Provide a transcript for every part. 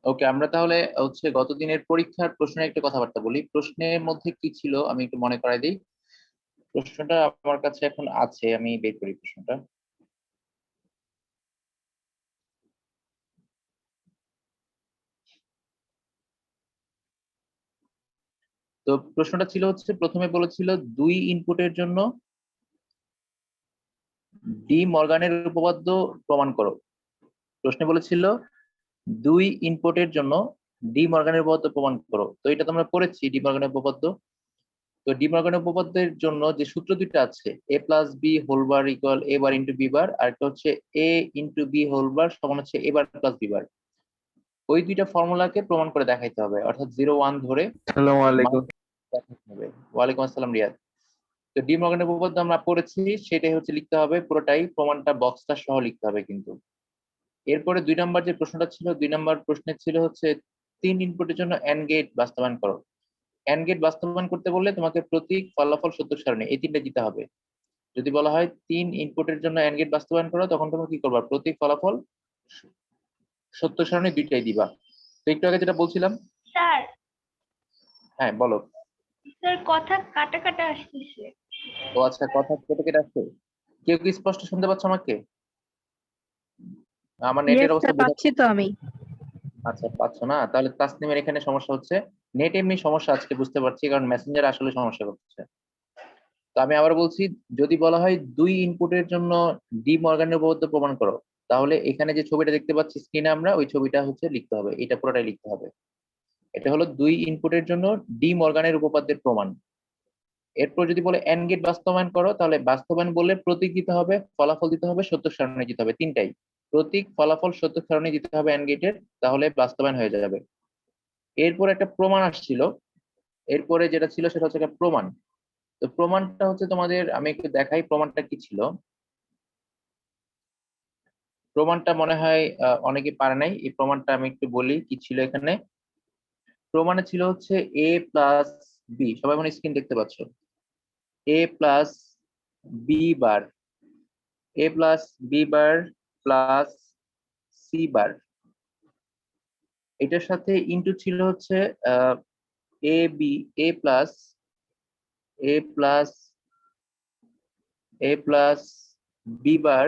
ওকে, আমরা তাহলে হচ্ছে গত দিনের পরীক্ষার প্রশ্নের একটা কথাবার্তা বলি। প্রশ্নের মধ্যে কি ছিল আমি একটু মনে করাই দিই। প্রশ্নটা আমার কাছে এখন আছে, আমি বের করি প্রশ্নটা। তো প্রশ্নটা ছিল হচ্ছে, প্রথমে বলেছিল দুই ইনপুটের জন্য ডি মর্গানের উপপাদ্য প্রমাণ করো। প্রশ্নে বলেছিল দুই ইনপুটের জন্য ডি মর্গানের উপপাদ্য প্রমাণ করো। তো এটা তোমরা পড়েছি ডি মর্গানের উপপাদ্য। তো ডি মর্গানের উপপাদ্যের জন্য যে সূত্র দুইটা আছে, A plus B whole bar equal A bar into B bar, আর একটা হচ্ছে A into B whole bar সমান হচ্ছে এ বার প্লাস বি বার। ওই দুইটা ফর্মুলাকে প্রমাণ করে দেখাইতে হবে, অর্থাৎ 0 1 ধরে আসসালামু মান আলাইকুম। দেখাইতে হবে। ওয়ালাইকুম আসসালাম রিয়াদ। তো ডি মর্গানের উপপাদ্য আমরা পড়েছি, সেটাই হচ্ছে লিখতে হবে পুরোটাই, প্রমাণটা বক্সটা সহ লিখতে হবে কিন্তু। এরপরে 2 নম্বর যে প্রশ্নটা ছিল, 2 নম্বর প্রশ্নে ছিল হচ্ছে তিন ইনপুটের জন্য এন্ড গেট বাস্তবায়ন করো। এন্ড গেট বাস্তবায়ন করতে বললে তোমাকে প্রতীক, ফলাফল, সত্য সারণী এই তিনটা দিতে হবে। যদি বলা হয় তিন ইনপুটের জন্য এন্ড গেট বাস্তবায়ন করো, তখন তুমি কি করবা? প্রতীক, ফলাফল, সত্য সারণী দুইটাই দিবা। তো একটু আগে যেটা বলছিলাম। স্যার, হ্যাঁ বলো। স্যার কথা কাটা কাটা আসতেছে। ও আচ্ছা, কথা কেটে কেটে আসছে। কেউ কি স্পষ্ট শুনতে পাচ্ছ আমাকে? আমার ইয়েস নেটের অবস্থা স্যার, বোঝা। পাচ্ছি তো আমি। আচ্ছা, পাচ্ছ না? তাহলে তাসনিমের এখানে সমস্যা হচ্ছে। নেট এমনি সমস্যা আজকে বুঝতে পারছি, কারণ মেসেঞ্জার আসলে সমস্যা করছে। তো আমি আবার বলছি, যদি বলা হয় দুই ইনপুটের জন্য ডি মর্গানের উপপাদ্য প্রমাণ করো, তাহলে এখানে যে ছবিটা দেখতে পাচ্ছি স্ক্রিনে আমরা, ওই ছবিটা হচ্ছে লিখতে হবে, এটা পুরোটাই লিখতে হবে। এটা হলো দুই ইনপুটের জন্য ডি মর্গানের উপপাদ্যের প্রমাণ। এরপর যদি বলে এন্ড গেট বাস্তবায়ন করো, তাহলে বাস্তবায়ন বললে প্রতীক দিতে হবে, ফলাফল দিতে হবে, সত্য সারণী দিতে হবে, তিনটাই। প্রতীক, ফলাফল, সত্য সারণী দিতে হবে এন্ড গেটের, তাহলে বাস্তবায়ন হয়ে যাবে। এরপর একটা প্রমাণ আসছিল। এরপরে যেটা ছিল সেটা হচ্ছে একটা প্রমাণ। তো প্রমাণটা হচ্ছে তোমাদের, আমি একটু দেখাই প্রমাণটা কি ছিল। প্রমাণটা মনে হয় অনেকে পারে নাই, এই প্রমাণটা আমি একটু বলি কি ছিল এখানে। প্রমাণে ছিল হচ্ছে এ প্লাস বি, সবাই মনে স্ক্রিন দেখতে পাচ্ছ, A plus B bar, A plus B bar plus C bar, এটার সাথে ইনটু ছিল হচ্ছে A B, A plus, A plus, A plus B bar,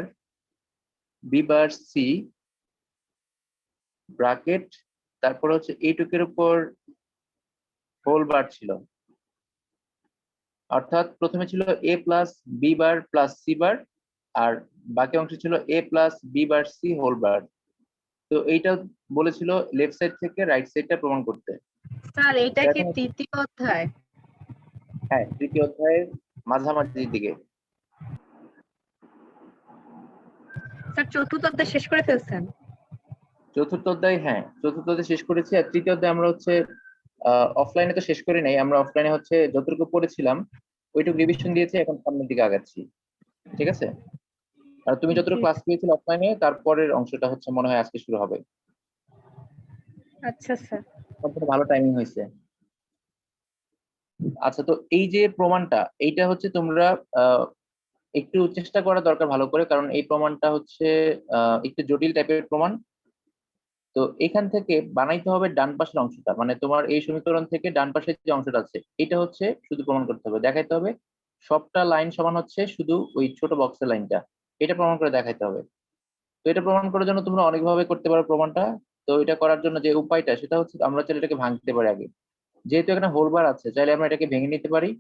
B bar C bracket, তারপর হচ্ছে এইটুকের উপর হোল বার ছিল। অর্থাৎ প্রথমে ছিল A plus B bar plus C bar, আর বাকি অংশ ছিল A plus B bar C whole bar. তো এইটা বলেছিল লেফট সাইড থেকে রাইট সাইডটা প্রমাণ করতে। স্যার, এটা কি এখন তৃতীয় অধ্যায়? হ্যাঁ, তৃতীয় অধ্যায়ের মাঝামাঝির দিকে। স্যার, চতুর্থ অধ্যায় শেষ করে ফেলছেন? চতুর্থ অধ্যায়, হ্যাঁ চতুর্থ অধ্যায় শেষ করেছি। আর তৃতীয় অধ্যায় আমরা হচ্ছে অফলাইনে তো শেষ করি নাই, আমরা অফলাইনে হচ্ছে যতটুকু পড়েছিলাম ওইটুকু রিভিশন দিয়েছি, এখন সামনের দিকে আগাচ্ছি। ঠিক আছে? আর তুমি যতটুকু ক্লাস পেয়েছিলে অফলাইনে, তারপরের অংশটা হচ্ছে মনে হয় আজকে শুরু হবে। আচ্ছা স্যার। সবথেকে ভালো টাইমিং হয়েছে। আচ্ছা, তো এই যে প্রমাণটা, এইটা হচ্ছে তোমরা একটু চেষ্টা করা দরকার ভালো করে, কারণ এই প্রমাণটা হচ্ছে একটু জটিল টাইপের প্রমাণ। তো এখান থেকে বানাইতে হবে ডান পাশের অংশটা, মানে তোমার এই সমীকরণ থেকে ডান পাশের যে অংশটা আছে এটা হচ্ছে শুধু প্রমাণ করতে হবে, দেখাইতে হবে সবটা লাইন সমান হচ্ছে শুধু ওই ছোট বক্সের লাইনটা, এটা প্রমাণ করে দেখাইতে হবে। তো এটা প্রমাণ করার জন্য তোমরা অনেকভাবে করতে পারো প্রমাণটা। তো এটা করার জন্য যে উপায়টা সেটা হচ্ছে, আমরা চাইলে এটাকে ভাঙতে পারি আগে। যেহেতু এখানে হোল বার আছে, চাইলে আমরা এটাকে ভেঙে নিতে পারি।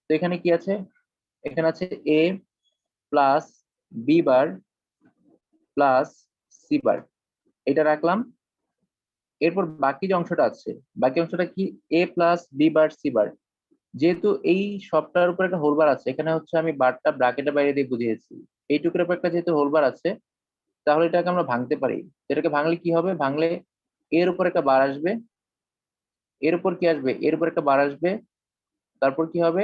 তো এখানে কি আছে? এখানে আছে A plus B bar plus C bar, এটা রাখলাম। এরপর বাকি যে অংশটা আছে, বাকি অংশটা কি? A plus B bar C bar. যেহেতু এই সবটার উপর একটা হোলবার আছে, এখানে হচ্ছে আমি বারটা ব্র্যাকেটের বাইরে দিয়ে বুঝিয়েছি, এইটুকুর উপর একটা যেহেতু হোলবার আছে, তাহলে এটাকে আমরা ভাঙতে পারি। এটাকে ভাঙলে কি হবে? ভাঙলে এর উপর একটা বার আসবে, এর উপর কি আসবে? এর উপর একটা বার আসবে। তারপর কি হবে?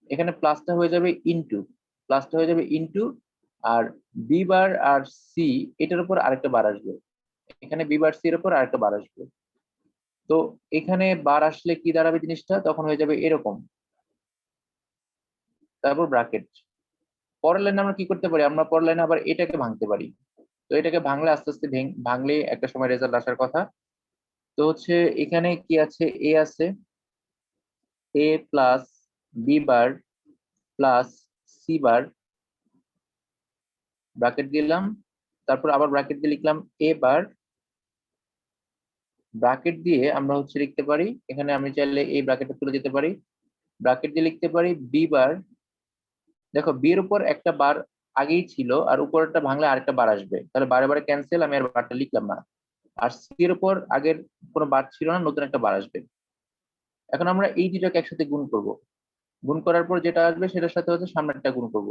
এখানে প্লাসটা হয়ে যাবে ইনটু, প্লাসটা হয়ে যাবে ইনটু, আর বি বার আর সি এটার উপর আরেকটা বার আসবে, এখানে বি বার সি এর উপর আরেকটা বার আসবে। তো এখানে বার আসলে কি দাঁড়াবে জিনিসটা? তখন হয়ে যাবে এরকম, তারপর ব্র্যাকেট। পরের লাইনে আমরা কি করতে পারি? আমরা পরের লাইনে আবার এটাকে ভাঙতে পারি। তো এটাকে ভাঙলে আস্তে আস্তে ভাঙলে একটা সময় রেজাল্ট আসার কথা। তো হচ্ছে এখানে কি আছে, এ আছে, A plus B bar plus C bar, bracket দিলাম, তারপর আবার ব্র্যাকেট দিয়ে লিখলাম এ বার, ব্র্যাকেট দিয়ে আমরা হচ্ছে লিখতে পারি, এখানে আমি চাইলে এই ব্র্যাকেটটা তুলে দিতে পারি, ব্র্যাকেট দিয়ে লিখতে পারি বি বার। দেখো বি এর উপর একটা বার আগেই ছিল, আর উপরটা ভাঙলে আরেকটা বার আসবে, তাহলে বারে বারে ক্যান্সেল, আমি আর বারটা লিখলাম না। আর সি এর উপর আগের কোনো বার ছিল না, নতুন একটা বার আসবে। এখন আমরা এই দুটাকে একসাথে গুণ করব, গুণ করার পর যেটা আসবে সেটার সাথে হচ্ছে সামনেরটা গুণ করব।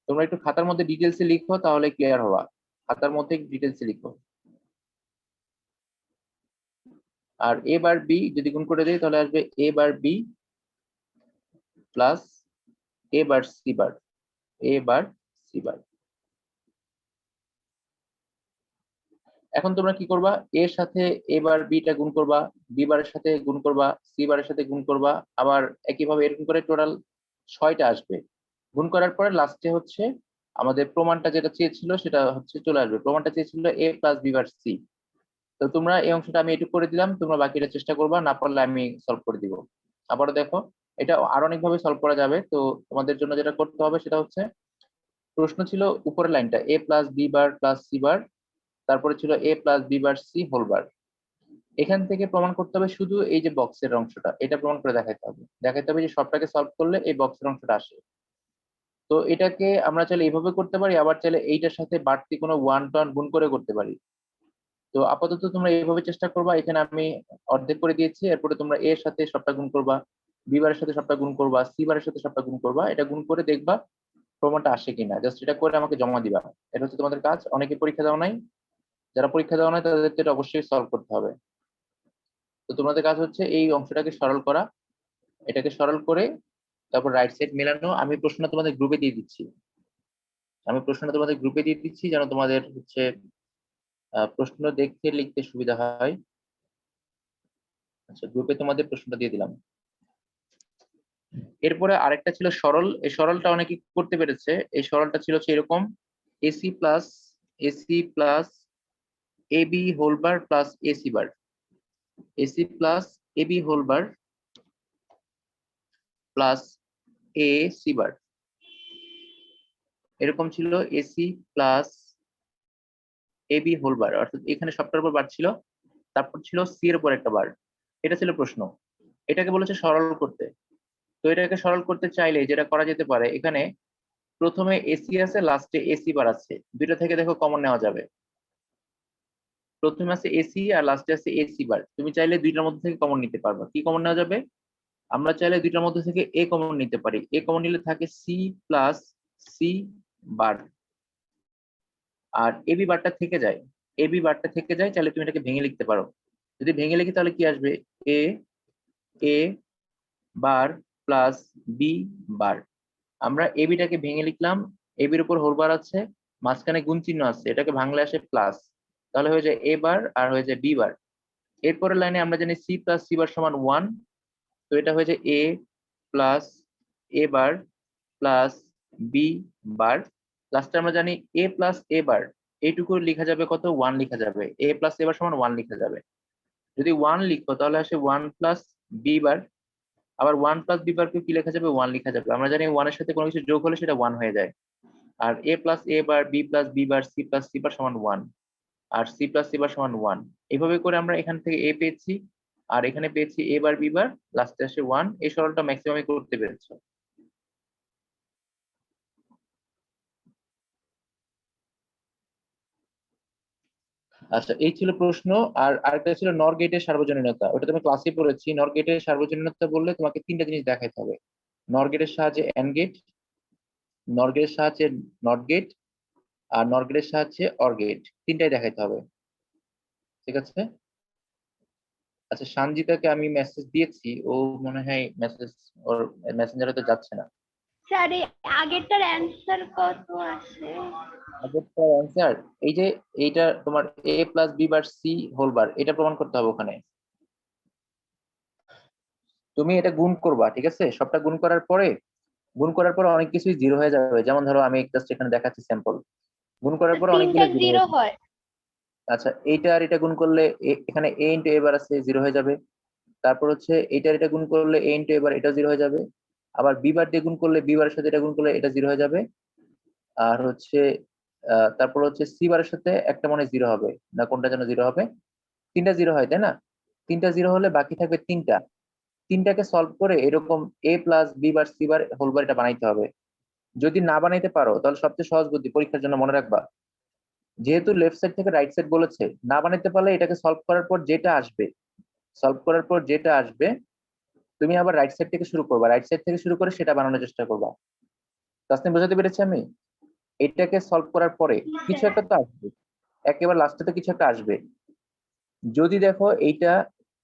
তোমরা একটু খাতার মধ্যে ডিটেলসে লিখো, তাহলে ক্লিয়ার হওয়া। খাতার মধ্যে ডিটেলসে লিখো। আর এ বার বি যদি গুণ করে দিই তাহলে আসবে এ bar B plus A bar C bar, A bar C বার। এখন তোমরা কি করবা, এর সাথে এ বার বিটা গুণ করবা, বি বারের সাথে গুণ করবা, সি বারের সাথে গুণ করবা, আবার একইভাবে এরকম করে টোটাল 6টা আসবে। গুণ করার পরে লাস্টে হচ্ছে আমাদের প্রমাণটা যেটা চেয়েছিল সেটা হচ্ছে চলে আসবে। প্রমাণটা চেয়েছিল এ প্লাস বি বার সি। তো তোমরা এই অংশটা আমি এটুকু করে দিলাম, তোমরা বাকিটা চেষ্টা করবা, না পারলে আমি সলভ করে দিব। আবারও দেখো, এটা আরো অনেকভাবে সলভ করা যাবে। তো তোমাদের জন্য যেটা করতে হবে সেটা হচ্ছে, প্রশ্ন ছিল উপরের লাইনটা A plus B bar plus C bar, তারপরে ছিল A plus B bar C whole bar. এখান থেকে প্রমাণ করতে হবে শুধু এই যে বক্সের অংশটা, এটা প্রমাণ করে দেখাতে হবে। দেখাতে হবে যে সবটাকে সলভ করলে এই বক্সের অংশটা আসে। তো এটাকে আমরা চাইলে এইভাবে করতে পারি, আবার চাইলে এইটার সাথে বাড়তি কোনো ওয়ান টান গুণ করে করতে পারি। তো আপাতত তোমরা এইভাবে চেষ্টা করবা। এখানে আমি অর্ধেক করে দিয়েছি, এরপরে তোমরা এর সাথে সবটা গুণ করবা, বি বারের সাথে সবটা গুণ করবা, সি বারের সাথে সবটা গুণ করবা। এটা গুণ করে দেখবা প্রমাণটা আসে কিনা, জাস্ট এটা করে আমাকে জমা দিবা। এটা হচ্ছে তোমাদের কাজ। অনেকে পরীক্ষা দেওয়া নাই, যারা পরীক্ষা দেওয়া নাই তাদের এটা অবশ্যই সলভ করতে হবে। তো তোমাদের কাজ হচ্ছে এই অংশটাকে সরল করা, এটাকে সরল করে তারপর রাইট সাইড মেলানো। আমি প্রশ্নটা তোমাদের গ্রুপে দিয়ে দিচ্ছি, যেন তোমাদের হচ্ছে প্রশ্ন দেখতে লিখতে সুবিধা হয়। আচ্ছা, গ্রুপে তোমাদের প্রশ্নটা দিয়ে দিলাম। এরপরে আরেকটা ছিল সরল। এই সরলটা অনেকে করতে পেরেছে। এই সরলটা ছিল হচ্ছে এরকম, AC plus AB whole bar plus AC bar, AC plus AB whole bar plus A C bar. এরকম ছিল AC plus AB whole bar, অর্থাৎ এখানে সবটার উপর বার ছিল, তারপর ছিল সি এর উপর একটা বার। এটা ছিল প্রশ্ন। এটাকে বলেছে সরল করতে। তো এটাকে সরল করতে চাইলে যেটা করা যেতে পারে, এখানে প্রথমে এসি আছে, লাস্টে এসি বার আছে, দুইটা থেকে দেখো কমন নেওয়া যাবে। প্রথমে আছে এসি আর লাস্টে আছে এসি বার, তুমি চাইলে দুইটার মধ্যে থেকে কমন নিতে পারবা। কি কমন নেওয়া যাবে? আমরা চাইলে দুইটার মধ্যে থেকে এ কমন নিতে পারি। এ কমন নিলে থাকে সি প্লাস সি বার, আর এবি বারটা থেকে যায়। এবি বারটা থেকে যায়, চাইলে তুমি এটাকে ভেঙে লিখতে পারো। যদি ভেঙে লিখি তাহলে কি আসবে, এ এ বার প্লাস বি বার। আমরা এবিটাকে ভেঙে লিখলাম, এবির উপর হোল বার আছে, মাঝখানে গুণ চিহ্ন আছে, এটাকে ভাঙলে আসে প্লাস, তাহলে হয়ে যায় এ বার আর হয়ে যায় বি বার। এরপরের লাইনে আমরা জানি সি প্লাস সি বার সমান 1, তো এটা হয়ে যায় এ plus A bar plus B বার। লাস্টে আমরা জানি এ প্লাস এ বার, এইটুকু লেখা যাবে কত, 1 লেখা যাবে। এ প্লাস এ বার সমান 1 লেখা যাবে। যদি 1 লিখো তাহলে আসে 1 প্লাস বি বার, আবার 1 প্লাস বি বার কি লেখা যাবে, 1 লেখা যাবে। আমরা জানি 1 এর সাথে কোনো কিছু যোগ হলে সেটা 1 হয়ে যায়। আর A plus A bar, B plus B bar, C plus C bar সমান 1, আর সি প্লাস সি বার সমান 1। এইভাবে করে আমরা এখান থেকে এ পেয়েছি, আর এখানে পেয়েছি এ বার বি বার, লাস্টে আসে 1। এই সরলটা ম্যাক্সিমামই করতে পেরেছো। আচ্ছা, এই ছিল প্রশ্ন। আর আরেকটা ছিল নর গেটের সার্বজনীনতা, ওটা তুমি ক্লাসে পড়েছি। নর গেটের সার্বজনীনতা বললে তোমাকে তিনটা জিনিস দেখাইতে হবে। নর গেটের সাহায্যে এন্ড গেট, নর গেটের সাহায্যে নট গেট, আর নর গেটের সাহায্যে অর গেট, তিনটাই দেখাইতে হবে। ঠিক আছে? আচ্ছা, সানজিতাকে আমি মেসেজ দিয়েছি, ও মনে হয় মেসেজ, ওর মেসেঞ্জারে তো যাচ্ছে না। স্যার এই আগেরটার অ্যান্সার কত আছে? আগেরটার অ্যান্সার এই যে, এইটা তোমার A plus B bar C whole bar, এটা প্রমাণ করতে হবে। ওখানে তুমি এটা গুণ করবা, ঠিক আছে? সবটা গুণ করার পরে অনেক কিছুই জিরো হয়ে যাবে। যেমন ধরো আমি জাস্ট এখানে দেখাচ্ছি স্যাম্পল, গুণ করার পর তিনটা অনেকগুলো জিরো হয়। আচ্ছা, এইটা আর এটা গুণ করলে এখানে a ইন্টু a বার আছে, 0 হয়ে যাবে। তারপর হচ্ছে এইটার এটা গুণ করলে a ইন্টু a বার, এটা 0 হয়ে যাবে। আবার b বার দিয়ে গুণ করলে b বারের সাথে এটা গুণ করলে এটা 0 হয়ে যাবে। আর হচ্ছে তারপর হচ্ছে c বারের সাথে একটা মনে 0 হবে না, কোনটা যেন 0 হবে, তিনটা 0 হয় তাই না? তিনটা 0 হলে বাকি থাকবে তিনটা। তিনটাকে সলভ করে এরকম a plus b bar c bar whole bar এটা বানাইতে হবে। যদি না বানাইতে পারো তাহলে সবচেয়ে সহজ বুদ্ধি, পরীক্ষার জন্য মনে রাখবা, যেহেতু লেফট সাইড থেকে রাইট সাইড বলেছে, না বানাইতে পারলে এটাকে সলভ করার পর যেটা আসবে তুমি আবার রাইট সাইড থেকে শুরু করবা, রাইট সাইড থেকে শুরু করে সেটা বানানোর চেষ্টা করবা। তাসনিম, বোঝাতে পেরেছি আমি? এটাকে সলভ করার পরে কিছু একটা তো আসবে, একেবারে লাস্টে তো কিছু একটা আসবে। যদি দেখো এইটা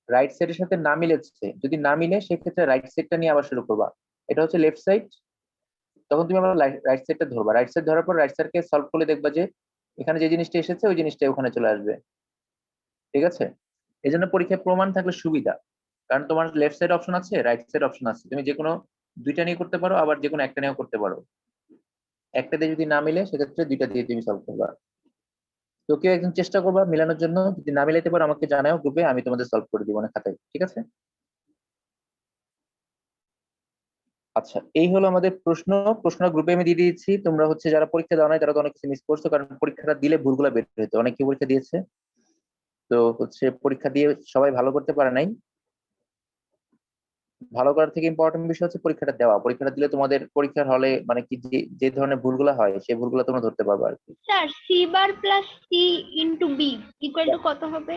রাইট সাইডের সাথে না মিলেছে, যদি না মিলে সেক্ষেত্রে রাইট সাইডটা নিয়ে আবার শুরু করবা। এটা হচ্ছে লেফট সাইড, তখন তুমি আবার রাইট সাইডটা ধরবা। রাইট সাইড ধরার পর রাইট সাইডকে সলভ করলে দেখবা যে এখানে যে জিনিসটা এসেছে ওই জিনিসটা ওখানে চলে আসবে। ঠিক আছে? এই জন্য পরীক্ষায় প্রমাণ থাকলে সুবিধা, কারণ তোমার লেফট সাইড অপশন আছে, রাইট সাইড অপশন আছে, তুমি যে কোনো দুইটা নিয়ে করতে পারো, আবার যে কোনো একটা নিয়েও করতে পারো। একটা দিয়ে যদি না মিলে সেক্ষেত্রে দুইটা দিয়ে তুমি সলভ করবা। তো কেউ একজন চেষ্টা করবা মিলানোর জন্য, যদি না মিলাইতে পারো আমাকে জানাও গ্রুপে, আমি তোমাদের সলভ করে দিব না খাতায়। ঠিক আছে? আচ্ছা, এই হলো আমাদের প্রশ্ন গ্রুপে আমি দিয়ে দিয়েছি। তোমরা হচ্ছে যারা পরীক্ষা দাও নাই তারা তো অনেক কিছু মিস করছো, কারণ পরীক্ষাটা দিলে ভুলগুলো বের হতো। অনেকে পরীক্ষা দিয়েছে, তো হচ্ছে পরীক্ষা দিয়ে সবাই ভালো করতে পারে নাই। ভালো করার থেকে ইম্পর্টেন্ট বিষয় হচ্ছে পরীক্ষাটা দেওয়া। পরীক্ষাটা দিলে তোমাদের পরীক্ষার হলে মানে কি যে ধরনের ভুলগুলো হয় সেই ভুলগুলো তোমরা ধরতে পারবে আর কি। Sir C bar plus C into B equal to কত হবে?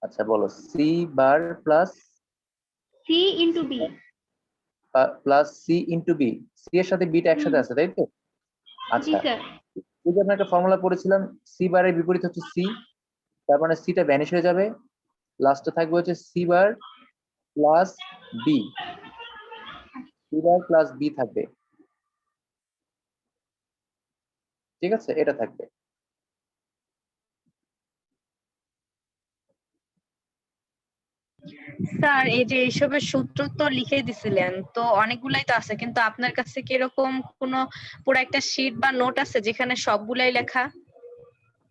আচ্ছা বলো, C bar plus C into B. C into B, C এর সাথে বিটা একসাথে আছে তাই তো? জি আচ্ছা, স্যার। এই যে আমরা একটা ফর্মুলা পড়েছিলাম, সি বারের বিপরীত হচ্ছে সি, তার মানে সিটা ভ্যানিশ হয়ে যাবে, লাস্টে থাকবে হচ্ছে C bar plus B, C bar plus B থাকবে। ঠিক আছে, এটা থাকবে। স্যার এই যে এইসবের সূত্র তো লিখে দিছিলেন, তো অনেকগুলাই তো আছে, কিন্তু আপনার কাছে কি এরকম কোনো পুরো একটা শীট বা নোট আছে যেখানে সবগুলাই লেখা?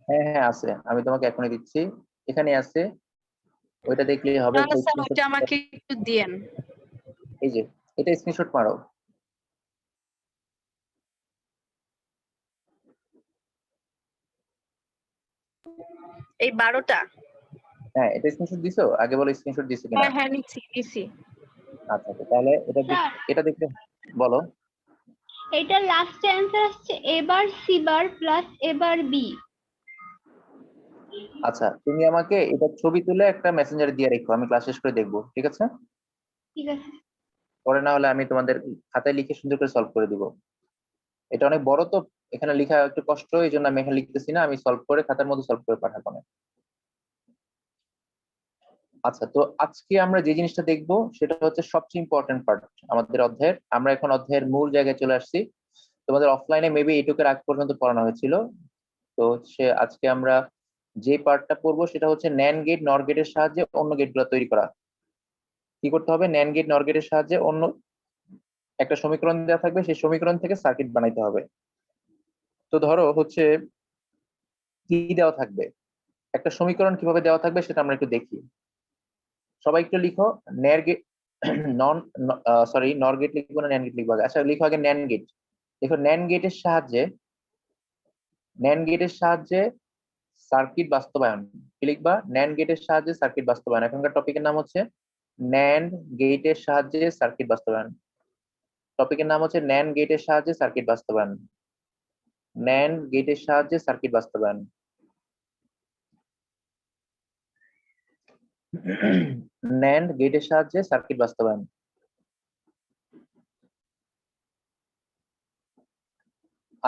হ্যাঁ হ্যাঁ আছে, আমি তোমাকে এখনই দিচ্ছি, এখানে আছে, ওইটা দেখলেই হবে। তাহলে স্যার ওইটা আমাকে একটু দিয়েন। এই যে এটা স্ক্রিনশট মারো। এই 12টা? হ্যাঁ, এটা স্ক্রিনশট দিছো? আগে বলো স্ক্রিনশট দিছো কিনা। হ্যাঁ হ্যাঁ নিচ্ছি। আচ্ছা, তো তাহলে স্যার এটা দেখলে বলো। এটা লাস্ট অ্যান্সার আসছে এ বার C bar plus A bar B. আচ্ছা, তুমি আমাকে এটা ছবি তুলে একটা মেসেঞ্জারে দিয়ে রেখো, আমি ক্লাস শেষ করে দেখবো। ঠিক আছে? ঠিক আছে। পরে না হলে আমি তোমাদের খাতায় লিখে সুন্দর করে সলভ করে দিব। এটা অনেক বড় তো, এখানে লেখা একটু কষ্ট, এই জন্য আমি এখানে লিখতেছি না, আমি সলভ করে খাতার মধ্যে সলভ করে পাঠাবো না। আচ্ছা, তো আজকে আমরা যে জিনিসটা দেখবো সেটা হচ্ছে সবচেয়ে ইম্পর্টেন্ট পার্ট আমাদের অধ্যায়ের। আমরা এখন অধ্যায়ের মূল জায়গায় চলে আসছি। তোমাদের অফলাইনে মেবি এইটুকের আগ পর্যন্ত পড়ানো হয়েছিল। তো হচ্ছে আজকে আমরা যে পার্টটা পড়বো সেটা হচ্ছে ন্যান্ড গেট নর গেটের সাহায্যে অন্য গেটগুলো তৈরি করা। কি করতে হবে? ন্যান্ড গেট নর গেটের সাহায্যে অন্য একটা সমীকরণ দেওয়া থাকবে, সেই সমীকরণ থেকে সার্কিট বানাইতে হবে। তো ধরো হচ্ছে কি দেওয়া থাকবে, একটা সমীকরণ কিভাবে দেওয়া থাকবে সেটা আমরা একটু দেখি। সবাই একটু লিখো ন্যার গেট নন সরি নর গেট লিখবো না ন্যান্ড গেট লিখবো? আচ্ছা লিখো আগে ন্যান্ড গেট। দেখো ন্যান্ড গেটের সাহায্যে সার্কিট বাস্তবায়ন। কি লিখবা? ন্যান্ড গেটের সাহায্যে সার্কিট বাস্তবায়ন। এখনকার টপিকের নাম হচ্ছে ন্যান্ড গেটের সাহায্যে সার্কিট বাস্তবায়ন। টপিকের নাম হচ্ছে ন্যান্ড গেটের সাহায্যে সার্কিট বাস্তবায়ন। ন্যান্ড গেটের সাহায্যে সার্কিট বাস্তবায়ন। ন্যান্ড গেটের সাহায্যে সার্কিট বাস্তবায়ন।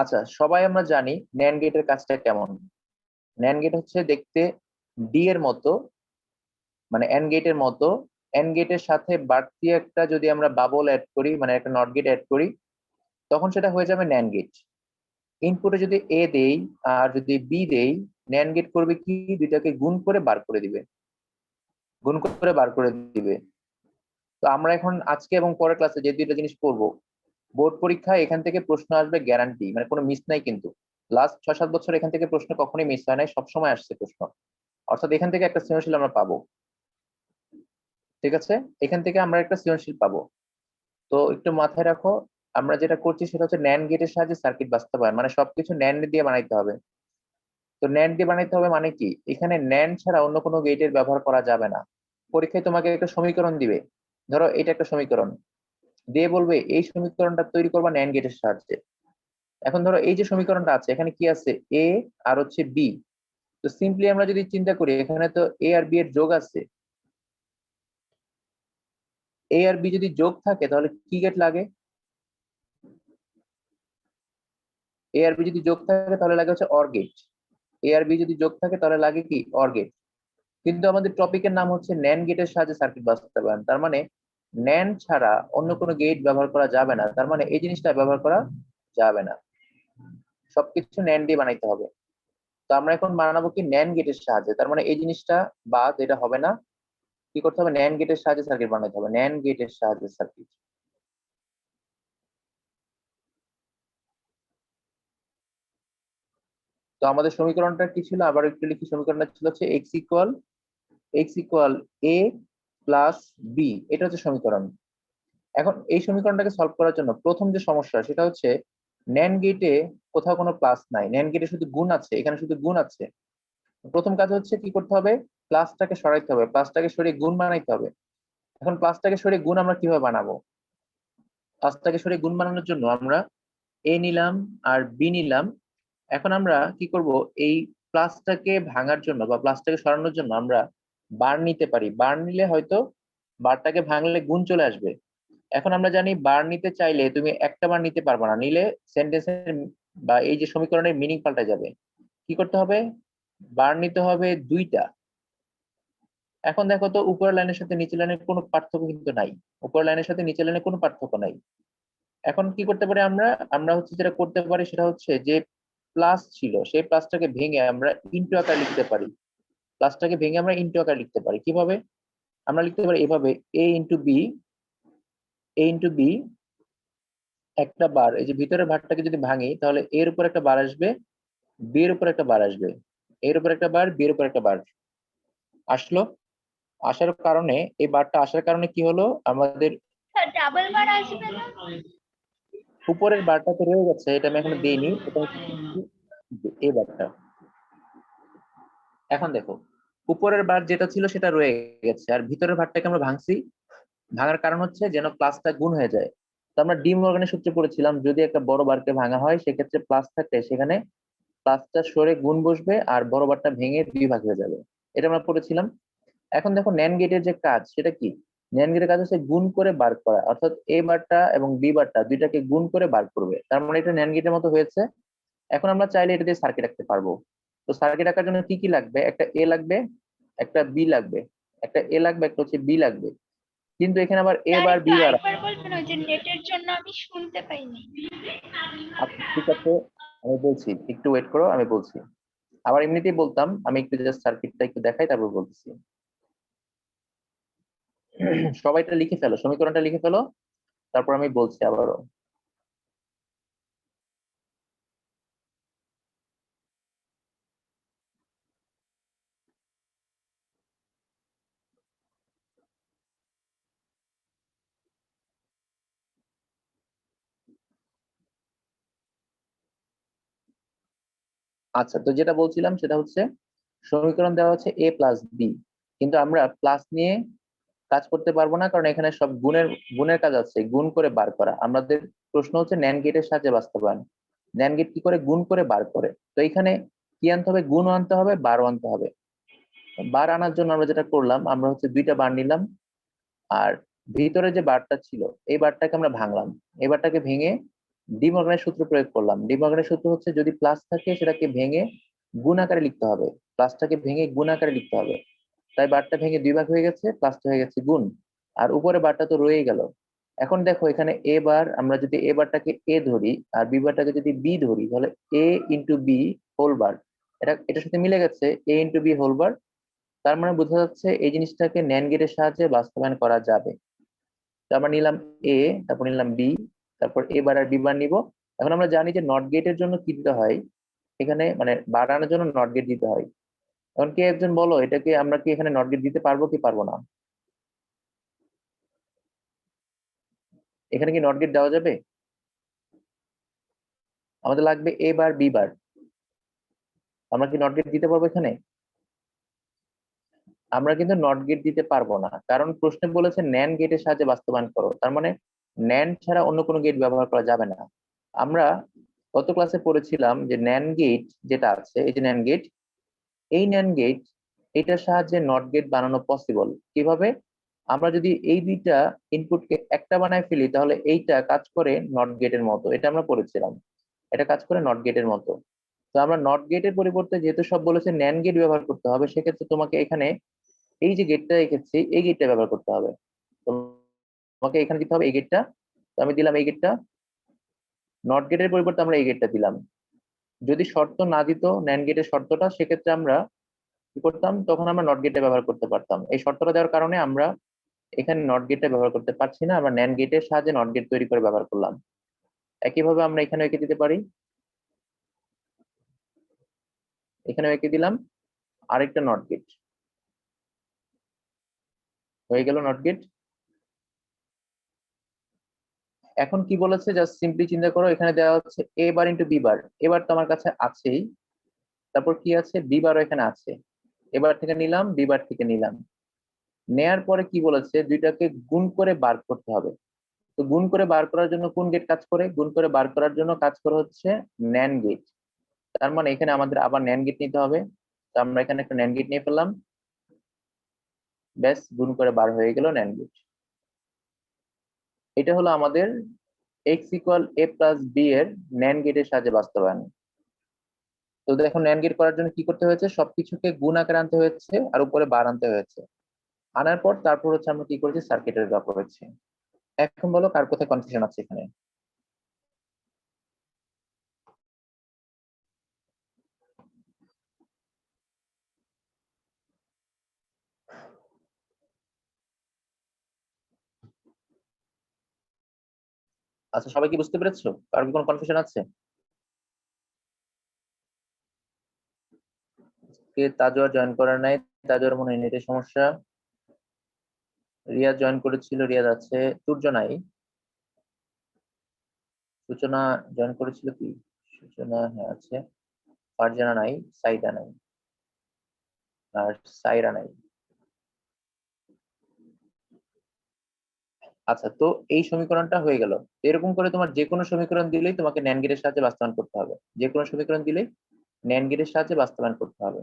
আচ্ছা, সবাই আমরা জানি ন্যান্ড গেটের কাজটা কেমন। ন্যান্ড গেট হচ্ছে দেখতে ডি এর মতো, মানে এন্ড গেটের মতো। এন্ড গেটের সাথে বাড়তি একটা যদি আমরা বাবল অ্যাড করি, মানে একটা নট গেট অ্যাড করি, তখন সেটা হয়ে যাবে ন্যান্ড গেট। ইনপুটে যদি এ দেই আর যদি বি দেই, ন্যান্ড গেট করবে কি, দুইটাকে গুণ করে বার করে দিবে, গুণ করে বার করে দিবে। তো আমরা এখন আজকে এবং পরের ক্লাসে যে দুইটা জিনিস পড়বো, বোর্ড পরীক্ষায় এখান থেকে প্রশ্ন আসবে গ্যারান্টি, মানে কোনো মিস নাই কিন্তু। লাস্ট 6-7 বছর এখান থেকে প্রশ্ন কখনোই মিস হয় নাই, সবসময় আসছে প্রশ্ন। অর্থাৎ এখান থেকে একটা সৃজনশীল আমরা পাবো। ঠিক আছে, এখান থেকে আমরা একটা সৃজনশীল পাবো। তো একটু মাথায় রাখো, আমরা যেটা করছি সেটা হচ্ছে ন্যান্ড গেটের সাহায্যে সার্কিট বাস্তবায়ন, মানে সবকিছু ন্যান্ড দিয়ে বানাইতে হবে। তো ন্যান্ড দিয়ে বানাইতে হবে মানে কি, এখানে ন্যান্ড ছাড়া অন্য কোনো গেটের ব্যবহার করা যাবে না। পরীক্ষায় তোমাকে একটা সমীকরণ দিবে, ধরো এটা একটা সমীকরণ দিয়ে বলবে এই সমীকরণটা তৈরি করবা ন্যান্ড গেটের সাহায্যে। এখন ধরো এই যে সমীকরণটা আছে, এখানে কি আছে, এ আর হচ্ছে বি। তো সিম্পলি আমরা যদি চিন্তা করি, এখানে তো এ আর বি এর যোগ আছে। এ আর বি যদি যোগ থাকে তাহলে কি গেট লাগে, এ আর বি যদি যোগ থাকে তাহলে লাগে হচ্ছে অর গেট। এ আর বি যদি যোগ থাকে তাহলে লাগে কি, অর গেট। কিন্তু আমাদের টপিকের নাম হচ্ছে ন্যান্ড গেটের সাহায্যে সার্কিট বাস্তবায়ন, তার মানে ন্যান্ড ছাড়া অন্য কোনো গেট ব্যবহার করা যাবে না, তার মানে এই জিনিসটা ব্যবহার করা যাবে না, সবকিছু ন্যান্ড দিয়ে বানাইতে হবে। তো আমরা এখন বানাবো কি, ন্যান্ড গেটের সাহায্যে, তার মানে এই জিনিসটা বাদ, এটা হবে না। কি করতে হবে, ন্যান্ড গেটের সাহায্যে সার্কিট বানাইতে হবে, ন্যান্ড গেটের সাহায্যে সার্কিট। তো আমাদের সমীকরণটা কি ছিল, আবার একটু লিখি, সমীকরণটা ছিল হচ্ছে x ইকুয়াল a প্লাস বি, এটা হচ্ছে সমীকরণ। এখন এই সমীকরণটাকে সলভ করার জন্য প্রথম যে সমস্যা সেটা হচ্ছে ন্যান্ড গেটে কোথাও কোনো প্লাস নাই, ন্যান্ড গেটে শুধু গুণ আছে, এখানে শুধু গুণ আছে। প্রথম কাজ হচ্ছে কি করতে হবে, প্লাসটাকে সরাইতে হবে, প্লাসটাকে সরিয়ে গুণ বানাইতে হবে। এখন প্লাসটাকে সরিয়ে গুণ আমরা কিভাবে বানাবো, প্লাসটাকে সরিয়ে গুণ বানানোর জন্য আমরা এ নিলাম আর বি নিলাম। এখন আমরা কি করব, এই প্লাসটাকে ভাঙার জন্য বা প্লাসটাকে সরানোর জন্য আমরা বার নিতে পারি, বার নিলে হয়তো বারটাকে ভাঙলে গুণ চলে আসবে। এখন আমরা জানি বার নিতে চাইলে তুমি একটা বার নিতে পারবে না, নিলে সেন্টেন্সের বা এই যে সমীকরণের মিনিং পাল্টে যাবে। কি করতে হবে, বার নিতে হবে দুইটা। এখন দেখো তো উপরের লাইনের সাথে নিচের লাইনের কোনো পার্থক্য কিন্তু নাই, উপরের লাইনের সাথে নিচের লাইনের কোনো পার্থক্য নাই। এখন কি করতে পারি আমরা, আমরা হচ্ছে যেটা করতে পারি সেটা হচ্ছে যে প্লাস ছিল সেই প্লাসটাকে ভেঙে আমরা ইনটু আকার লিখতে পারি, প্লাসটাকে ভেঙে আমরা ইনটু আকার লিখতে পারি। কিভাবে, আমরা লিখতে পারি এভাবে, এ ইনটু বি, এ ইনটু বি একটা বার, এই যে ভিতরের ভাগটাকে যদি ভাঙি তাহলে এর উপর একটা বার আসবে, বি এর উপর একটা বার আসবে, এর উপর একটা বার, বি এর উপর একটা বার আসলো। আসার কারণে, এই বারটা আসার কারণে কি হলো, আমাদের স্যার ডাবল বার আসবে না? উপরের বারটা তো রয়ে গেছে, এটা আমি এখনো দেইনি, এটা হচ্ছে এই বারটা। এখন দেখো উপরের বার যেটা ছিল সেটা রয়ে গেছে, আর ভিতরের ভারটাকে আমরা ভাঙছি, ভাঙার কারণ হচ্ছে যেন প্লাসটা গুণ হয়ে যায়। তো আমরা ডি মর্গানের সূত্রে পড়েছিলাম, যদি একটা বড় বারকে ভাঙা হয় সেক্ষেত্রে প্লাস থাকলে সেখানে প্লাসটা সরে গুণ বসবে আর বড় বারটা ভেঙে দুই ভাগ হয়ে যাবে, এটা আমরা পড়েছিলাম। এখন দেখো ন্যান্ড গেটের যে কাজ সেটা কি, ন্যান্ড গেটের কাজ হচ্ছে গুণ করে বার করা, অর্থাৎ এ বারটা এবং বি বারটা দুইটাকে গুণ করে বার করবে, তার মানে এটা ন্যান্ড গেটের মতো হয়েছে। এখন আমরা চাইলে এটা দিয়ে সার্কিট রাখতে পারবো। তো সার্কিট রাখার জন্য কি কি লাগবে, একটা এ লাগবে, একটা বি লাগবে, একটা এ লাগবে, একটা হচ্ছে বি লাগবে। কিন্তু এখানে আবার এ স্যার বার একটু বি বার, আরেকবার বলবেন, ওই যে নেটের জন্য আমি শুনতে পাইনি। আচ্ছা ঠিক আছে আমি বলছি, একটু ওয়েট করো আমি বলছি। আবার এমনিতেই বলতাম, আমি একটু জাস্ট সার্কিটটা একটু দেখাই তারপর বলতেছি। সবাইটা লিখে ফেলো, সমীকরণটা লিখে ফেলো, তারপর আমি বলছি আবারও। আচ্ছা, তো যেটা বলছিলাম সেটা হচ্ছে সমীকরণ দেওয়া হচ্ছে এ প্লাস বি, কিন্তু আমরা প্লাস নিয়ে কাজ করতে পারবো না, কারণ এখানে সব গুণের গুণের কাজ আছে, গুণ করে বার করা। আমাদের প্রশ্ন হচ্ছে ন্যান্ড গেটের সাহায্যে বাস্তবায়ন, ন্যান্ড গেট কি করে, গুণ করে বার করে। তো এখানে কি আনতে হবে, গুণ আনতে হবে, বারও আনতে হবে। বার আনার জন্য আমরা যেটা করলাম, আমরা হচ্ছে দুইটা বার নিলাম, আর ভিতরে যে বারটা ছিল এই বারটাকে আমরা ভাঙলাম, এই বারটাকে ভেঙে ডি মর্গানের সূত্র প্রয়োগ করলাম। ডি মর্গানের সূত্র হচ্ছে যদি প্লাস থাকে সেটাকে ভেঙে গুণ আকারে লিখতে হবে, প্লাসটাকে ভেঙে গুণ আকারে লিখতে হবে। তাই বারটা ভেঙে দুই ভাগ হয়ে গেছে, প্লাসটা হয়ে গেছে গুণ, আর উপরে বারটা তো রয়েই গেল। এখন দেখো এখানে এ বার, আমরা যদি এ বারটাকে এ ধরি আর বি বারটাকে যদি বি ধরি তাহলে এ ইন্টু বি হোল বার, এটা এটার সাথে মিলে গেছে, এ ইন্টু বি হোল বার। তার মানে বোঝা যাচ্ছে এই জিনিসটাকে ন্যান্ড গেটের সাহায্যে বাস্তবায়ন করা যাবে। তো আমরা নিলাম এ, তারপর নিলাম বি, তারপর এ বার আর বি বার নিব। এখন আমরা জানি যে নট গেটের জন্য কি দিতে হয়, এখানে মানে বাড়ানোর জন্য নট গেট দিতে হয়। এখন কি একজন বলো, এটাকে আমরা কি এখানে নট গেট দিতে পারবো কি পারবো না? এখানে কি নট গেট দেওয়া যাবে? আমাদের লাগবে এ বার বি বার, আমরা কি নট গেট দিতে পারবো এখানে? আমরা কিন্তু নট গেট দিতে পারবো না, কারণ প্রশ্নে বলেছে ন্যান গেটের সাহায্যে বাস্তবায়ন করো, তার মানে ন্যান ছাড়া অন্য কোনো গেট ব্যবহার করা যাবে না। আমরা গত ক্লাসে পড়েছিলাম যে ন্যান গেট যেটা আছে, এই যে ন্যান গেট, এই ন্যান গেট এটার সাহায্যে নট গেট বানানো পসিবল। কিভাবে? আমরা যদি এই দুইটা ইনপুটকে একটা বানায় ফেলি, তাহলে এইটা কাজ করে নট গেটের মতো, এটা আমরা পড়েছিলাম, এটা কাজ করে নট গেটের মতো। তো আমরা নট গেটের পরিবর্তে যেহেতু সব বলেছে ন্যান গেট ব্যবহার করতে হবে, সেক্ষেত্রে তোমাকে এখানে এই যে গেটটা রেখেছি এই গেটটা ব্যবহার করতে হবে। তোমাকে এখানে দিতে হবে এই গেটটা, তো আমি দিলাম এই গেটটা। নট গেটের পরিবর্তে আমরা এই গেটটা দিলাম। যদি শর্ত না দিত ন্যান গেটের শর্তটা, সেক্ষেত্রে আমরা কি করতাম, তখন আমরা নট গেটটা ব্যবহার করতে পারতাম। এই শর্তটা দেওয়ার কারণে আমরা এখানে নট গেটটা ব্যবহার করতে পারছি না, আমরা ন্যান গেটের সাহায্যে নট গেট তৈরি করে ব্যবহার করলাম। একইভাবে আমরা এখানে এঁকে দিতে পারি, এখানে এঁকে দিলাম আরেকটা নট গেট, হয়ে গেল নট গেট। এখন কি বলেছে, জাস্ট সিম্পলি চিন্তা করো, এখানে দেওয়া হচ্ছে এ বার ইন্টু বি বার, এবার তো আমার কাছে আছেই, তারপর কি আছে, বি বারও এখানে আছে, এবার থেকে নিলাম বি বার থেকে নিলাম। নেয়ার পরে কি বলেছে, দুইটাকে গুণ করে বার করতে হবে। তো গুণ করে বার করার জন্য কোন গেট কাজ করে, গুণ করে বার করার জন্য কাজ করে হচ্ছে ন্যান গেট। তার মানে এখানে আমাদের আবার ন্যান গেট নিতে হবে, তো আমরা এখানে একটা ন্যান গেট নিয়ে ফেললাম, ব্যাস গুণ করে বার হয়ে গেল ন্যান গেট। এটা হলো আমাদের এক্স ইকুয়াল এ প্লাস বি এর ন্যান গেটের সাহায্যে বাস্তবায়ন। তো দেখো ন্যান গেট করার জন্য কি করতে হয়েছে, সবকিছুকে গুণ আকারে আনতে হয়েছে আর উপরে বার আনতে হয়েছে। আনার পর তারপর হচ্ছে আমরা কি করেছি, সার্কিটের ড্র করেছি। এখন বলো কার কোথায় কনফিউশন আছে এখানে? আচ্ছা, সবাই কি বুঝতে পেরেছো? কার কি কোনো কনফিউশন আছে? কে তাজওয়ার জয়েন করার নাই? তাজওয়ার মনে হয় নেটের সমস্যা। রিয়াজ জয়েন করেছিল, রিয়াজ আছে। সূর্য নাই। সূচনা জয়েন করেছিল কি? সূচনা হ্যাঁ আছে। ফারজানা নাই, সাইদা নাই, আর সাইরা নাই। আচ্ছা, তো এই সমীকরণটা হয়ে গেল। এরকম করে তোমার যে কোনো সমীকরণ দিলেই তোমাকে ন্যান গেটের সাহায্যে বাস্তবায়ন করতে হবে, যে কোনো সমীকরণ দিলেই ন্যান গেটের সাহায্যে বাস্তবায়ন করতে হবে।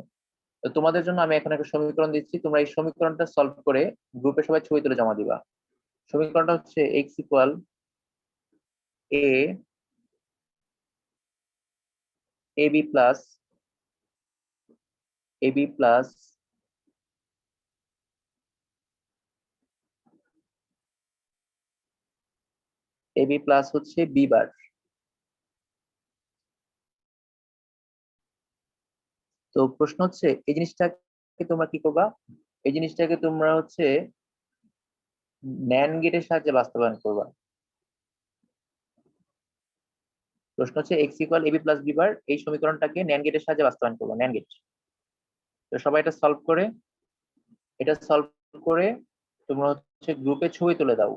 তো তোমাদের জন্য আমি এখন একটা সমীকরণ দিচ্ছি, তোমরা এই সমীকরণটা সলভ করে গ্রুপে সবাই ছবি তুলে জমা দিবা। সমীকরণটা হচ্ছে x equal A A B plus A B plus A B plus হচ্ছে বি বার। তো প্রশ্ন হচ্ছে এই জিনিসটাকে তোমরা কি করবা, এই জিনিসটাকে তোমরা হচ্ছে ন্যান গেটের সাহায্যে বাস্তবায়ন করবা। প্রশ্ন হচ্ছে x equal AB plus B bar, এই সমীকরণটাকে ন্যান গেটের সাহায্যে বাস্তবায়ন করবো, ন্যান গেট। তো সবাই এটা সলভ করে, এটা সলভ করে তোমরা হচ্ছে গ্রুপে ছবি তুলে দাও।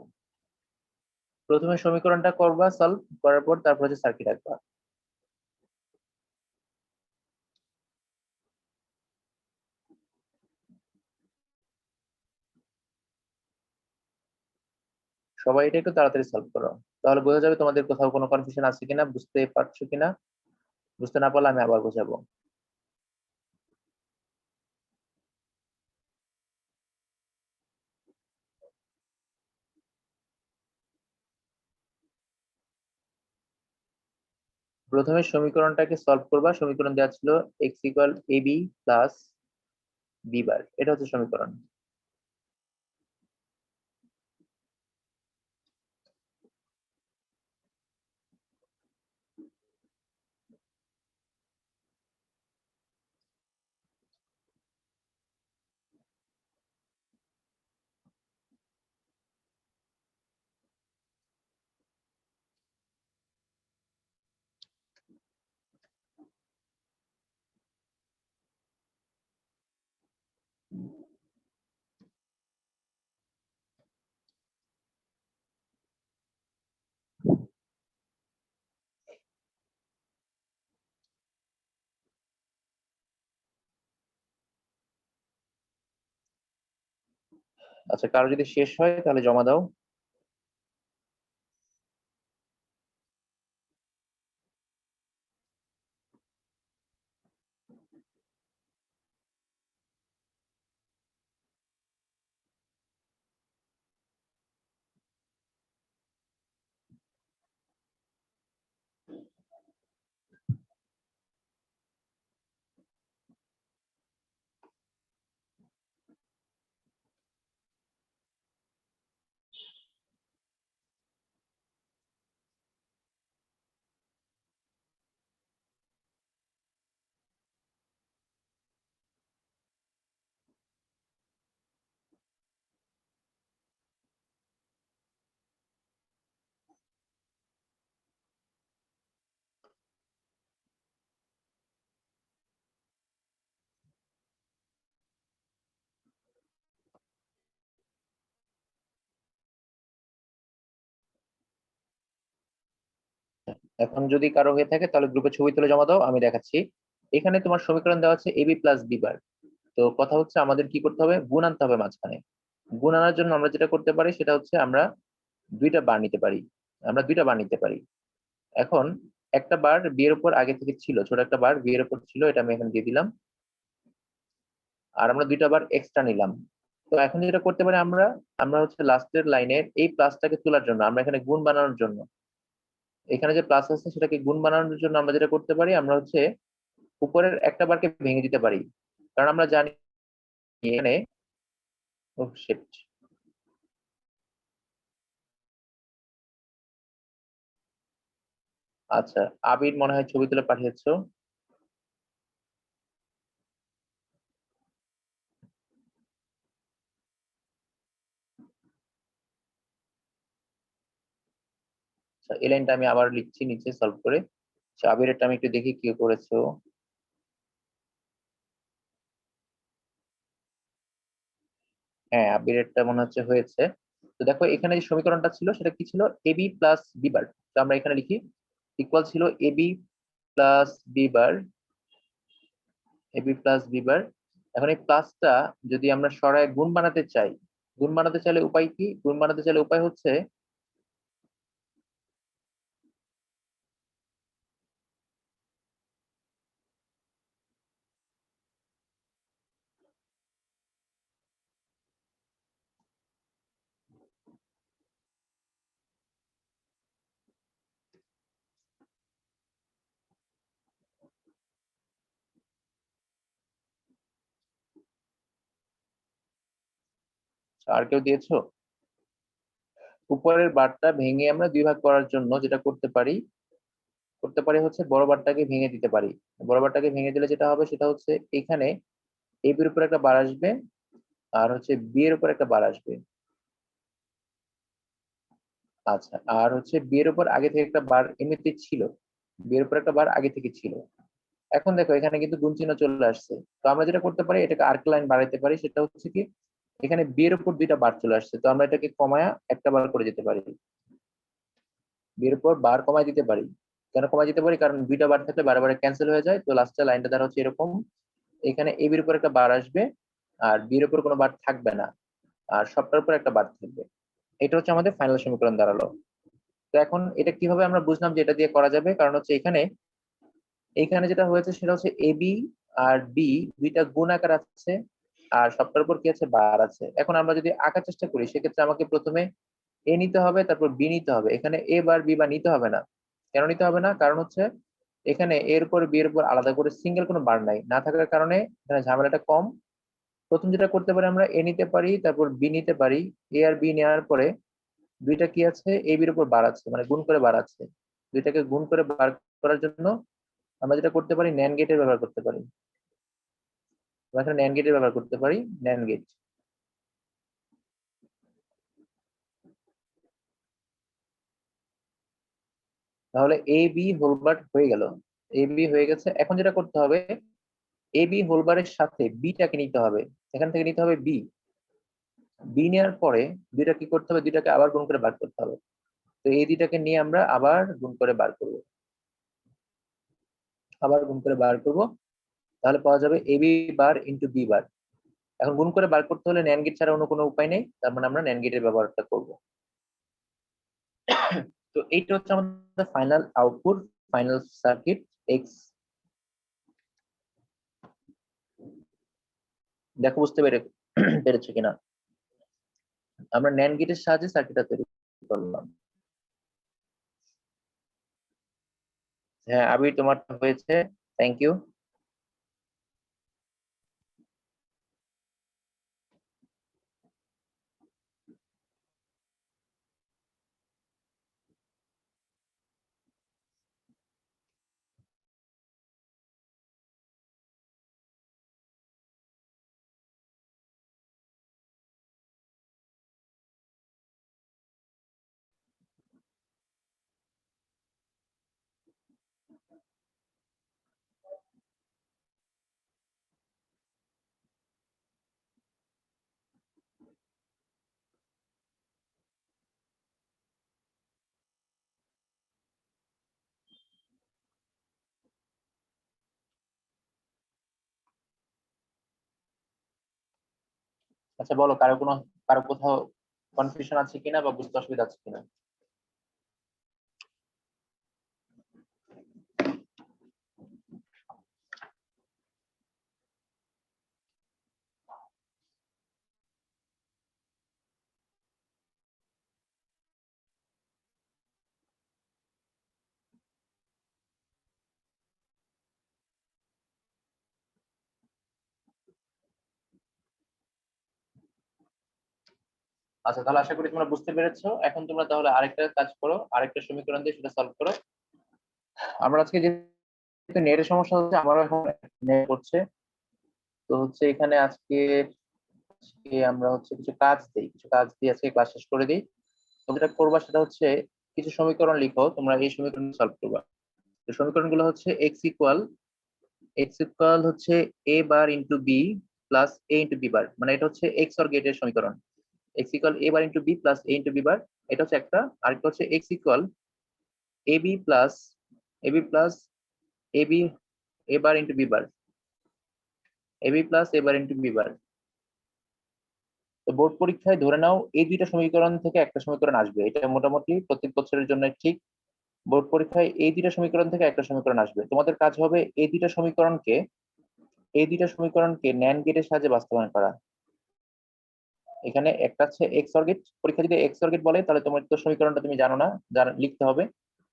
প্রথমে সমীকরণটা করবা, সলভ করার পর তারপর হচ্ছে সার্কিট আঁকবা। সবাই এটা একটু তাড়াতাড়ি সলভ করো, তাহলে বোঝা যাবে তোমাদের কোথাও কোনো কনফিউশন আছে কিনা, বুঝতে পারছো কিনা। বুঝতে না পারলে আমি আবার বোঝাবো। প্রথমে সমীকরণটাকে সলভ করবা, সমীকরণ দেওয়া ছিল x equal A B plus B বার, এটা হচ্ছে সমীকরণ। আচ্ছা, কারো যদি শেষ হয় তাহলে জমা দাও। এখন যদি কারো হয়ে থাকে তাহলে গ্রুপে ছবি তুলে জমা দাও, আমি দেখাচ্ছি। এখানে তোমার সমীকরণ দেওয়া আছে এবি প্লাস বি বার। তো কথা হচ্ছে আমাদের কি করতে হবে, গুণ আনতে হবে মাঝখানে। গুণ আনার জন্য আমরা যেটা করতে পারি সেটা হচ্ছে আমরা দুইটা বার নিতে পারি। এখন একটা বার বি এর উপর আগে থেকে ছিল, ছোট একটা বার বি এর উপর ছিল, এটা আমি এখানে দিয়ে দিলাম। আর আমরা দুইটা বার এক্সট্রা নিলাম। তো এখন যেটা করতে পারি আমরা আমরা হচ্ছে লাস্টের লাইনের এই প্লাসটাকে তোলার জন্য, আমরা এখানে গুণ বানানোর জন্য, এখানে যে প্লাস আছে সেটাকে গুণ বানানোর জন্য আমরা যেটা করতে পারি, আমরা হচ্ছে উপরের একটা বারকে ভেঙে দিতে পারি। কারণ আমরা জানি এখানে oh shit, আচ্ছা আবির মনে হয় ছবি তুলে পাঠিয়েছো। আচ্ছা, এই লাইনটা আমি আবার লিখছি নিচে সলভ করে। আচ্ছা, আবিরেরটা আমি একটু দেখি কি করেছো। হ্যাঁ, আবিরেরটা মনে হচ্ছে হয়েছে। তো দেখো এখানে যে সমীকরণটা ছিল সেটা কি ছিল, এবি প্লাস বি বার। তো আমরা এখানে লিখি ইকুয়াল ছিল AB plus B bar, AB plus B bar. এখন এই প্লাসটা যদি আমরা সরায় গুণ বানাতে চাই, গুণ বানাতে চাইলে উপায় কি, গুণ বানাতে চাইলে উপায় হচ্ছে আর কেউ দিয়েছো, উপরের বারটা ভেঙে আমরা দুই ভাগ করার জন্য যেটা করতে পারি হচ্ছে বড় বারটাকে ভেঙে দিতে পারি। বড় বারটাকে ভেঙে দিলে যেটা হবে সেটা হচ্ছে এখানে এ বির উপর একটা বার আসবে, আর হচ্ছে বি এর উপর একটা বার আসবে। আচ্ছা, আর হচ্ছে বি এর উপর আগে থেকে একটা বার এমনিতে ছিল, বি এর উপর একটা বার আগে থেকে ছিল। এখন দেখো এখানে কিন্তু গুণ চিহ্ন চলে আসছে। তো আমরা যেটা করতে পারি এটাকে আর্ক লাইন বাড়াইতে পারি, সেটা হচ্ছে কি এখানে বি এর উপর দুইটা বার চলে আসছে, তো আমরা এটাকে কমায়া একটা বার করে যেতে পারি। বি এর উপর বার কমায় দিতে পারি। কেন কমায় দিতে পারি, কারণ দুইটা বার থাকলে বারে বারে ক্যান্সেল হয়ে যায়। তো লাস্টের লাইনটা দ্বারা হচ্ছে এরকম, এখানে এ বির উপর একটা বার আসবে, আর বি এর উপর কোনো বার থাকবে না, আর সবটার উপর একটা বার থাকবে। এটা হচ্ছে আমাদের ফাইনাল সমীকরণ দাঁড়ালো। তো এখন এটা কিভাবে আমরা বুঝলাম যে এটা দিয়ে করা যাবে, কারণ হচ্ছে এখানে এখানে যেটা হয়েছে সেটা হচ্ছে এ বি আর বি দুইটা গুণ আকার আছে, আর সবটার উপর কি আছে, বার আছে। এখন আমরা যদি আঁকার চেষ্টা করি সেক্ষেত্রে আমাকে প্রথমে এ নিতে হবে, তারপর বি নিতে হবে। এখানে এ বার বি বার নিতে হবে না। কেন নিতে হবে না, কারণ হচ্ছে এখানে এর উপর বি এর উপর আলাদা করে সিঙ্গেল কোনো বার নাই, না থাকার কারণে এখানে ঝামেলাটা কম। প্রথম যেটা করতে পারি আমরা এ নিতে পারি, তারপর বি নিতে পারি। এ আর বি নেওয়ার পরে দুইটা কি আছে, এ বির উপর বার আছে, মানে গুণ করে বার আছে। দুইটাকে গুণ করে বার করার জন্য আমরা যেটা করতে পারি ন্যান্ড গেটের ব্যবহার করতে পারি। আমরা এখানে ন্যান্ড গেটের ব্যবহার করতে পারি, ন্যান্ড গেট। তাহলে এ বি হোলবার হয়ে গেল, এ বি হয়ে গেছে। এখন যেটা করতে হবে এ বি হোলবারের সাথে বিটাকে নিতে হবে, এখান থেকে নিতে হবে বি। বি নেওয়ার পরে দুইটা কি করতে হবে, দুইটাকে আবার গুণ করে বার করতে হবে। তো এই দুইটাকে নিয়ে আমরা আবার গুণ করে বার করব, আবার গুণ করে বার করব। তাহলে পাওয়া যাবে A B bar into B bar. এখন গুণ করে বার করতে হলে ন্যান্ড গেট ছাড়া অন্য কোনো উপায় নেই, তার মানে আমরা ন্যান্ড গেটের ব্যবহারটা করব। তো এইটা হচ্ছে আমাদের final output, final circuit x. দেখো বুঝতে পেরেছো কিনা। আমরা ন্যান্ড গেটের সাহায্যে সার্কিটটা তৈরি করলাম। হ্যাঁ আবি, তোমারটা হয়েছে, থ্যাংক ইউ। আচ্ছা বলো, কারো কোথাও কনফিউশন আছে কিনা বা বুঝতে অসুবিধা আছে কিনা? আচ্ছা তাহলে আশা করি তোমরা বুঝতে পেরেছো। এখন তোমরা তাহলে আরেকটা কাজ করো, আরেকটা সমীকরণ দিয়ে সেটা সলভ করো। আমরা আজকে যেহেতু নেটের সমস্যা হচ্ছে, আমারও এখন নেট করছে, তো হচ্ছে এখানে আজকে আমরা হচ্ছে কিছু কাজ দিয়ে আজকে ক্লাস শেষ করে দিই। তোমরা যেটা করবা সেটা হচ্ছে কিছু সমীকরণ লিখো, তোমরা এই সমীকরণ সলভ করবা। তো সমীকরণগুলো হচ্ছে এক্স ইকুয়াল হচ্ছে এ বার ইন্টু বি প্লাস এ ইন্টু বি বার, মানে এটা হচ্ছে এক্স অর গেটের সমীকরণ। X equal A bar into B plus A into B বার, এটা হচ্ছে একটা। আরেকটা হচ্ছে x equal A B plus A B A bar into B bar, A B plus A bar into B বার। তো board পরীক্ষায় ধরে নাও এই দুইটা সমীকরণ থেকে একটা সমীকরণ আসবে, এটা মোটামুটি প্রত্যেক বছরের জন্য ঠিক। বোর্ড পরীক্ষায় এই দুইটা সমীকরণ থেকে একটা সমীকরণ আসবে, তোমাদের কাজ হবে এই দুইটা সমীকরণকে ন্যান্ড গেটের সাহায্যে বাস্তবায়ন করা। এখানে একটা হচ্ছে এক্স অর গেট, পরীক্ষা যদি এক্স অর গেট বলে তাহলে তোমার তো সমীকরণটা তুমি জানো না, লিখতে হবে,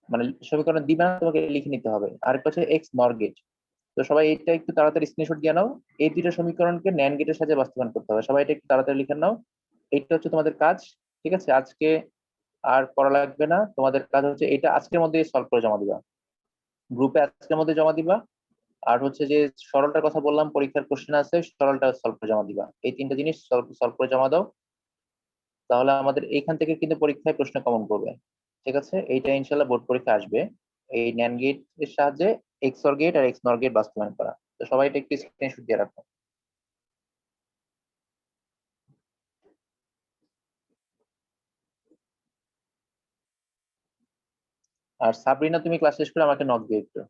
মানে সমীকরণ দিবে না, তোমাকে লিখে নিতে হবে। আরেকটা হচ্ছে এক্স নর গেট। তো সবাই এটা একটু তাড়াতাড়ি স্ক্রিনশট দিয়ে নাও, এই দুইটা সমীকরণকে ন্যান্ড গেটের সাহায্যে বাস্তবায়ন করতে হবে, সবাই এটা একটু তাড়াতাড়ি লিখে নাও। এইটা হচ্ছে তোমাদের কাজ, ঠিক আছে? আজকে আর করা লাগবে না, তোমাদের কাজ হচ্ছে এটা আজকের মধ্যে সলভ করে জমা দিবা, গ্রুপে আজকের মধ্যে জমা দিবা। আর হচ্ছে যে সরলটার কথা বললাম, পরীক্ষার কোশ্চেন আছে, সরলটা সলভ করে জমা দিবা। এই তিনটা জিনিস সলভ করে জমা দাও, তাহলে আমাদের এইখান থেকে কিন্তু পরীক্ষায় প্রশ্ন কমন করবে, ঠিক আছে? এইটা ইনশাল্লাহ বোর্ড পরীক্ষা আসবে, এই ন্যান্ড গেট এর সাহায্যে এক্স অর গেট আর এক্স নর গেট বাস্তবায়ন করা। তো সবাই এটা একটু স্ক্রিনশট দিয়ে রাখো। আর সাবরিনা, তুমি ক্লাস শেষ করে আমাকে নক দিও একটু।